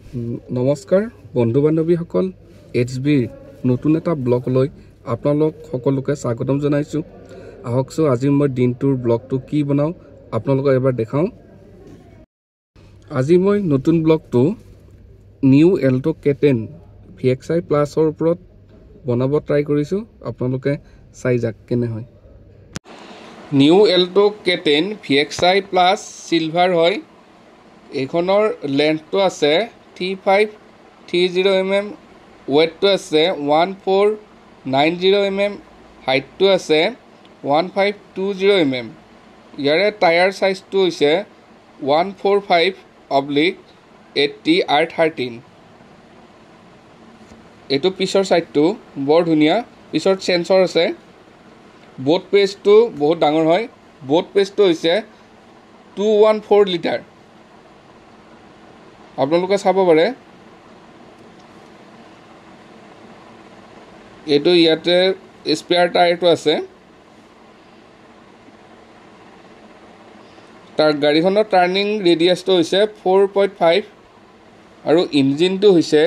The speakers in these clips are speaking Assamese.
নমস্কাৰ বন্ধু বান্ধৱীসকল HBৰ নতুন এটা ব্লগলৈ আপোনালোক সকলোকে স্বাগতম জনাইছো আহকছো আজি মই দিনটোৰ ব্লগটো কি বনাও আপোনালোকক এবাৰ দেখাও আজি মই নতুন ব্লগটো নিউ এল্টো K10 VXi প্লাছৰ ওপৰত বনাব ট্ৰাই কৰিছো আপোনালোকে চাই যাক কেনে হয় new Alto K10 VXi plus silver হয় এইখনৰ লেন্থটো আছে 3530 mm weight to আছে 1490 mm height to আছে 1520 mm ইয়াৰে টায়াৰ সাইজ to হৈছে 145/80 R13 এটো পিছৰ সাইডটো বৰ ধুনিয়া পিছৰ সেন্সৰ আছে বোট পেজটো বহুত ডাঙৰ হয় বোট পেজটো হৈছে 214 লিটাৰ আপোনালোকে চাব পাৰে এটো ইয়াতে স্পেয়াৰ টায়াৰটো আছে তাৰ গাড়ীখনৰ টাৰ্নিং ৰেডিয়াসটো হৈছে 4.5 আৰু ইঞ্জিনটো হৈছে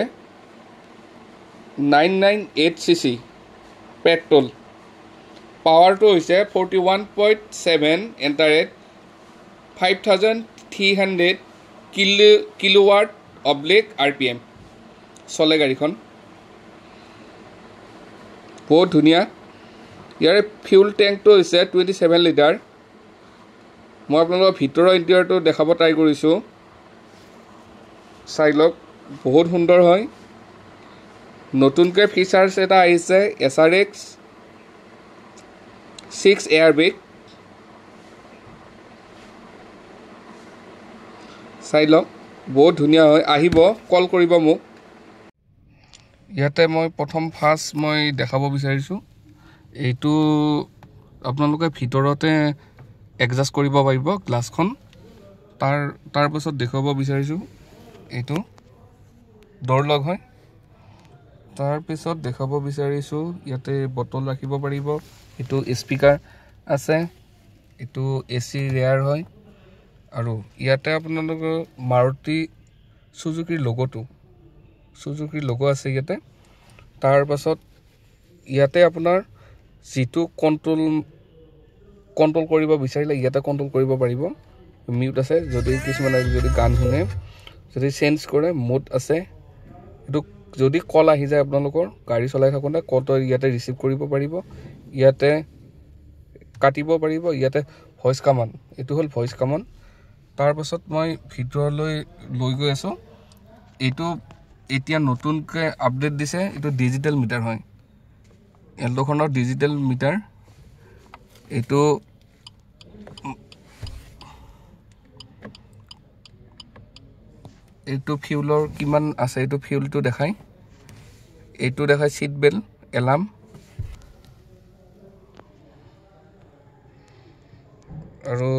998 cc পেট্ৰল পাৱাৰটো হৈছে 41.7 এন্টাৰেট 5300 কিলোৱাট RPM চলে গাড়ীখন বহুত ধুনিয়া ইয়াৰে ফিউল ট্যাঙ্কটো হৈছে 27 লিটাৰ মই আপোনালোকক ভিতৰৰ ইন্টেৰিয়ৰটো দেখাব ট্ৰাই কৰিছো চাইলক বহুত সুন্দৰ হয় নতুনকৈ ফিচাৰ্স এটা আহিছে SRX 6 এয়াৰবেগ চাইলক বহুত ধুনিয়া হয় আহিব কল কৰিব মোক ইয়াতে মই প্ৰথম ফাৰ্স্ট মই দেখাব বিচাৰিছো এইটো আপোনালোকে ভিতৰতে এডজাস্ট কৰিব পাৰিব গ্লাছখন তাৰ পাছত দেখাব বিচাৰিছো এইটো ডৰ লক হয় তাৰ পিছত দেখাব বিচাৰিছো ইয়াতে বটল ৰাখিব পাৰিব এইটো স্পিকাৰ আছে এইটো AC ৰেয়াৰ হয় আৰু ইয়াতে আপোনালোকৰ মাৰুতি সুজুকিৰ লোগো আছে ইয়াতে তাৰ পাছত ইয়াতে আপোনাৰ জিটো কন্ট্ৰোল কৰিব বিচাৰিলে ইয়াতে কন্ট্ৰোল কৰিব পাৰিব মিউট আছে যদি কিছুমানে যদি গান শুনে যদি চেঞ্জ কৰে মোড আছে এটো যদি কল আহি যায় আপোনালোকৰ গাড়ী চলাই থাকোতে কলটো ইয়াতে ৰিসিভ কৰিব পাৰিব ইয়াতে কাটিব পাৰিব ইয়াতে ভয়েস কমান্ড এটো হল ভয়েস কমান্ড তাৰ পাছত মই ভিতৰলৈ লৈ গৈ আছো এটো এতিয়া নতুনকৈ আপডেট দিছে এটো ডিজিটাল মিটাৰ হয় এল্টোখনৰ ডিজিটাল মিটাৰ এটো ফিউলৰ কিমান আছে এটো ফিউলটো দেখাই এটো দেখাই সিট বেল্ট এলাৰ্ম আৰু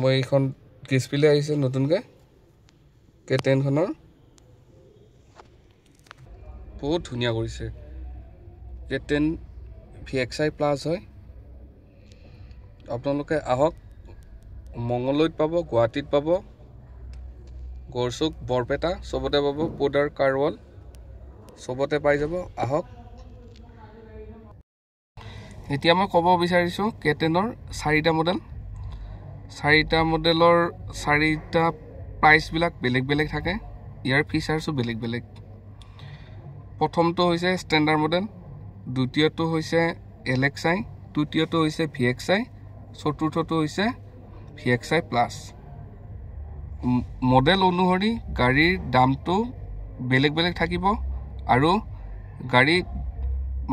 মই এখন ডিসপ্লে আহিছে নতুনকৈ K10 খনৰ বহুত ধুনিয়া কৰিছে K10 VXi প্লাস হয় আপোনালোকে আহক মঙ্গলদৈত পাব গুৱাহাটীত পাব গৰচুক বৰপেটা সবতে পাব পোডাৰ কাৰৱাল সবতে পাই যাব আহক এতিয়া মই ক'ব বিচাৰিছো K10ৰ 4টা মডেল 4টা মডেলৰ 4টা প্ৰাইস বিলাক বেলেগ থাকে ইয়াৰ ফিচাৰসও বেলেগ প্ৰথমটো হৈছে ষ্টেণ্ডাৰ্ড মডেল দ্বিতীয়টো হৈছে LXi তৃতীয়টো হৈছে VXi চতুৰ্থটো হৈছে VXi প্লাস মডেল অনুসৰি গাড়ীৰ দামটো বেলেগ থাকিব আৰু গাড়ী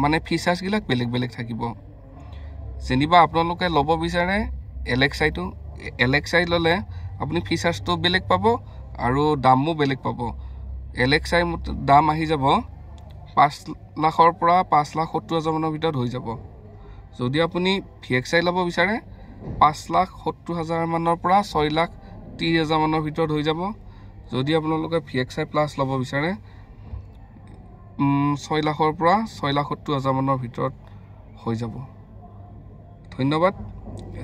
মানে ফিচাৰ্স গিলাক বেলেগ থাকিব যেনিবা আপোনালোকে ল'ব বিচাৰে LXi ললে আপুনি ফিচাৰ্সটো বেলেগ পাব আৰু দামও বেলেগ পাব LXi দাম আহি যাব 5 লাখৰ পৰা 5,70,000 মানৰ ভিতৰত হৈ যাব যদি আপুনি VXi ল'ব বিচাৰে 5,70,000 মানৰ পৰা 6,30,000 মানৰ ভিতৰত হৈ যাব যদি আপোনালোকে VXi প্লাস ল'ব বিচাৰে 6 লাখৰ পৰা 6,70,000 মানৰ ভিতৰত হৈ যাব ধন্যবাদ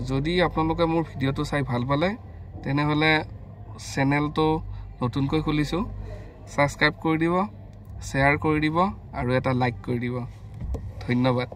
যদি আপোনালোকে মোৰ ভিডিওটো চাই ভাল পালে তেনেহলে চেনেলটো নতুনকৈ খুলিছো ছাবস্ক্ৰাইব কৰি দিব, শ্বেয়াৰ কৰি দিব আৰু এটা লাইক কৰি দিব। ধন্যবাদ।